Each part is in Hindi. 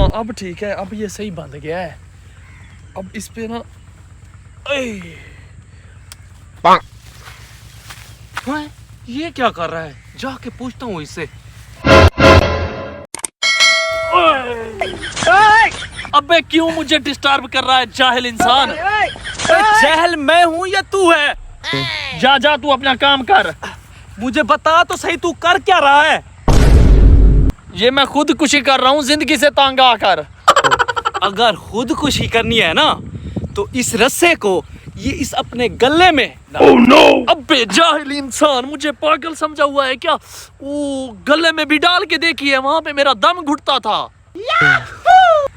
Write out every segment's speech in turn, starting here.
हाँ अब ठीक है, अब ये सही बंध गया है। अब इस पे ना हाँ, ये क्या कर रहा है? जाके पूछता हूँ इससे। अबे क्यों मुझे डिस्टर्ब कर रहा है जाहिल इंसान? जाहिल मैं हूँ या तू है? जा जा तू अपना काम कर। मुझे बता तो सही, तू कर क्या रहा है? ये मैं खुदकुशी कर रहा हूँ जिंदगी से तंग आकर। अगर खुदकुशी करनी है ना तो इस रस्से को ये इस अपने गले में Oh no! अबे जाहिल इंसान, मुझे पागल समझा हुआ है क्या? वो गले में भी डाल के देखिए, वहां पे मेरा दम घुटता था।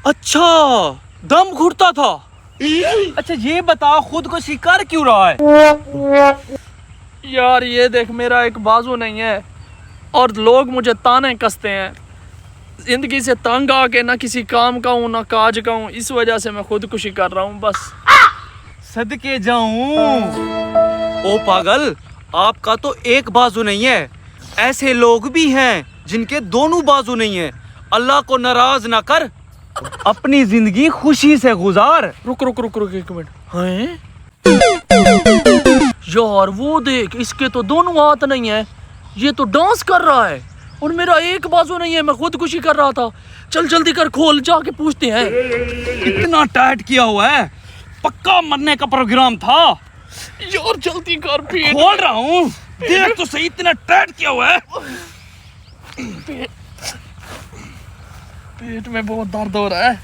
अच्छा, दम घुटता था। अच्छा ये बता, खुदकुशी कर क्यों रहा है? यार ये देख, मेरा एक बाजू नहीं है और लोग मुझे ताने कसते हैं। जिंदगी से तंग आके ना किसी काम का हूँ ना काज का हूँ, इस वजह से मैं खुदकुशी कर रहा हूँ बस। सदके जाऊं। ओ पागल, आपका तो एक बाजू नहीं है, ऐसे लोग भी हैं जिनके दोनों बाजू नहीं है। अल्लाह को नाराज ना कर, अपनी जिंदगी खुशी से गुजार। रुक रुक रुक रुक एक मिनट। हैं? यार वो देख, इसके तो दोनों हाथ नहीं है, ये तो डांस कर रहा है और मेरा एक बाजू नहीं है। मैं खुदकुशी कर रहा था। चल जल्दी कर, खोल, जाके पूछते हैं। इतना टाइट किया हुआ है, पक्का मरने का प्रोग्राम था। यार जल्दी कर, पेट खोल रहा हूँ, देख तो सही, इतना टाइट किया हुआ है। पेट में बहुत दर्द हो रहा है।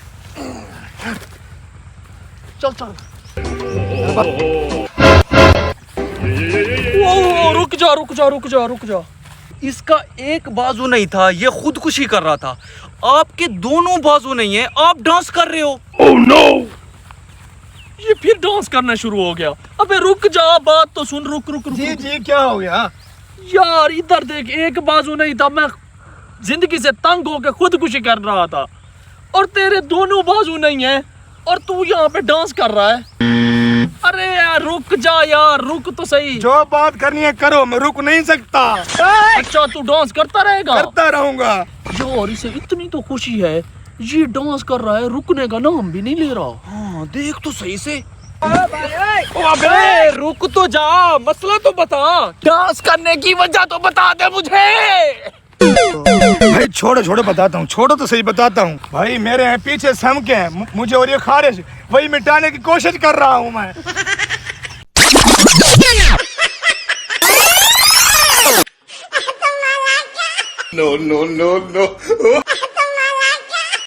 चल चल। ओ, रुक जा रुक जा रुक जा रुक जा। इसका एक बाजू नहीं था, ये खुदकुशी कर रहा था। आपके दोनों बाजू नहीं है, आप डांस कर रहे हो। Oh no! ये फिर डांस करना शुरू हो गया। अबे रुक जा, बात तो सुन। रुक रुक रुक। जी क्या हो गया? यार इधर देख, एक बाजू नहीं था, मैं जिंदगी से तंग होकर खुदकुशी कर रहा था और तेरे दोनों बाजू नहीं है और तू यहाँ पे डांस कर रहा है। अरे यार रुक जा यार, रुक तो सही। जो बात करनी है करो, मैं रुक नहीं सकता। अच्छा तू डांस करता रहेगा? करता रहूंगा। यार इसे इतनी तो खुशी है, ये डांस कर रहा है, रुकने का नाम भी नहीं ले रहा। हाँ देख तो सही से। अबे रुक तो जा, मसला तो बता। डांस करने की वजह तो बता दे मुझे। भाई छोड़ो बताता हूँ, छोड़ो तो सही बताता हूँ। भाई मेरे हैं पीछे सम के हैं मुझे, और ये खारिश वही मिटाने की कोशिश कर रहा हूँ मैं। No, no, no, no.